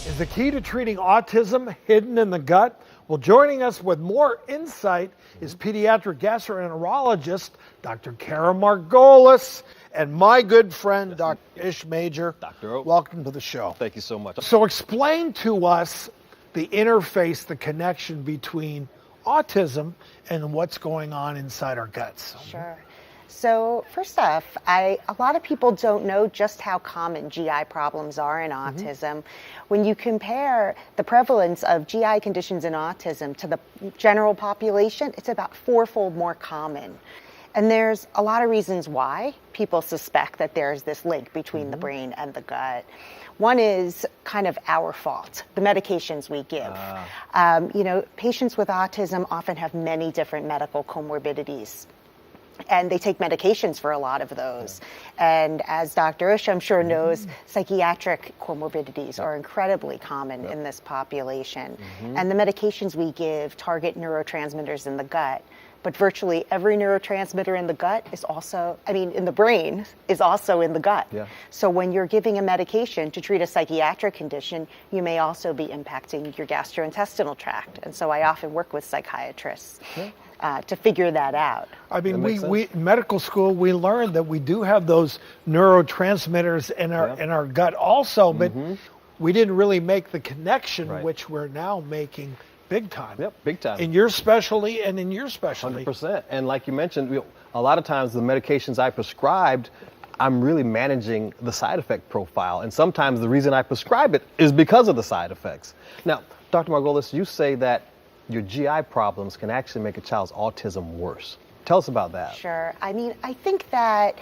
Is the key to treating autism hidden in the gut? Well, joining us with more insight is pediatric gastroenterologist Dr. Kara Margolis and my good friend Dr. Ish Major. Dr. O. Welcome to the show. Thank you so much. So explain to us the interface, the connection between autism and what's going on inside our guts. Sure. So first off, a lot of people don't know just how common GI problems are in autism. When you compare the prevalence of GI conditions in autism to the general population, it's about fourfold more common. And there's a lot of reasons why people suspect that there's this link between the brain and the gut. One is kind of our fault, the medications we give. Patients with autism often have many different medical comorbidities, and they take medications for a lot of those. And as Dr. Ish, I'm sure, knows, psychiatric comorbidities are incredibly common in this population. And the medications we give target neurotransmitters in the gut. But virtually every neurotransmitter in the gut is also, in the brain, is also in the gut. So when you're giving a medication to treat a psychiatric condition, you may also be impacting your gastrointestinal tract. And so I often work with psychiatrists to figure that out. We in medical school, we learned that we do have those neurotransmitters in our gut also, but we didn't really make the connection, which we're now making big time. Yep, big time. In your specialty and in your specialty. 100%. And like you mentioned, a lot of times the medications I prescribed, I'm really managing the side effect profile. And sometimes the reason I prescribe it is because of the side effects. Now, Dr. Margolis, you say that your GI problems can actually make a child's autism worse. Tell us about that. Sure. I think that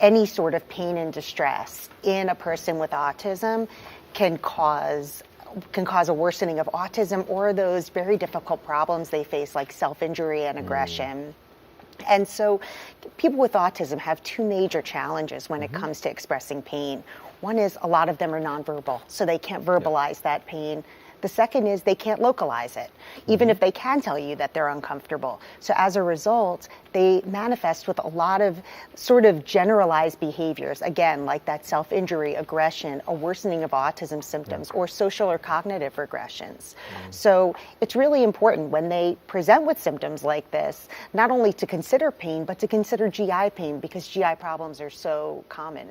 any sort of pain and distress in a person with autism can cause a worsening of autism or those very difficult problems they face, like self-injury and aggression. And so people with autism have two major challenges when it comes to expressing pain. One is a lot of them are nonverbal, so they can't verbalize that pain. The second is they can't localize it, even if they can tell you that they're uncomfortable. So as a result, they manifest with a lot of sort of generalized behaviors, again, like that self-injury, aggression, a worsening of autism symptoms, or social or cognitive regressions. So it's really important when they present with symptoms like this, not only to consider pain, but to consider GI pain, because GI problems are so common.